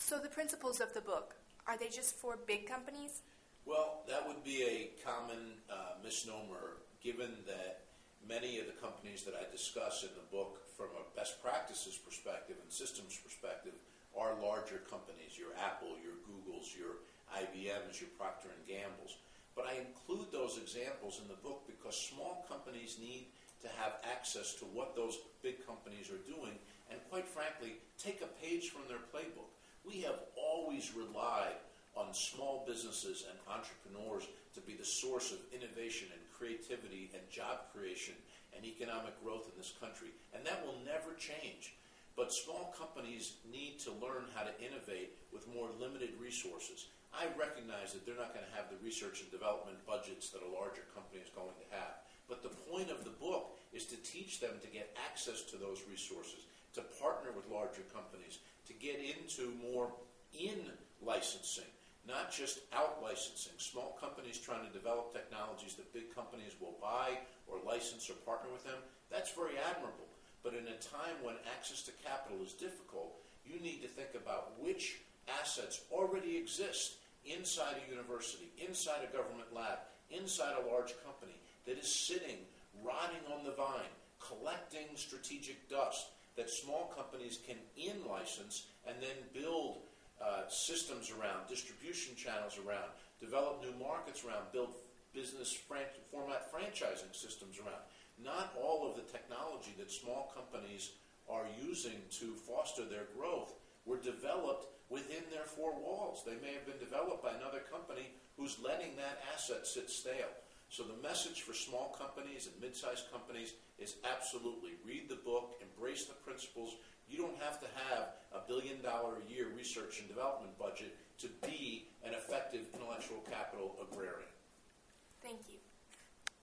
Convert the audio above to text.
So the principles of the book, are they just for big companies? Well, that would be a common misnomer, given that many of the companies that I discuss in the book from a best practices perspective and systems perspective are larger companies, your Apple, your Googles, your IBMs, your Procter & Gambles. But I include those examples in the book because small companies need to have access to what those big companies are doing and, quite frankly, take a page from their playbook. We have always relied on small businesses and entrepreneurs to be the source of innovation and creativity and job creation and economic growth in this country. And that will never change. But small companies need to learn how to innovate with more limited resources. I recognize that they're not going to have the research and development budgets that a larger company is going to have. But the point of the book is to teach them to get access to those resources, to partner with larger companies, to get into more in-licensing, not just out-licensing. Small companies trying to develop technologies that big companies will buy or license or partner with them, that's very admirable. But in a time when access to capital is difficult, you need to think about which assets already exist inside a university, inside a government lab, inside a large company that is sitting, rotting on the vine, collecting strategic dust that small companies can in-license and then build systems around, distribution channels around, develop new markets around, build business format franchising systems around. Not all of the technology that small companies are using to foster their growth were developed within their four walls. They may have been developed by another company who's letting that asset sit stale. So the message for small companies and mid-sized companies is absolutely read the book, embrace the principles. You don't have to have $1 billion a year research and development budget to be an effective intellectual capital agrarian. Thank you.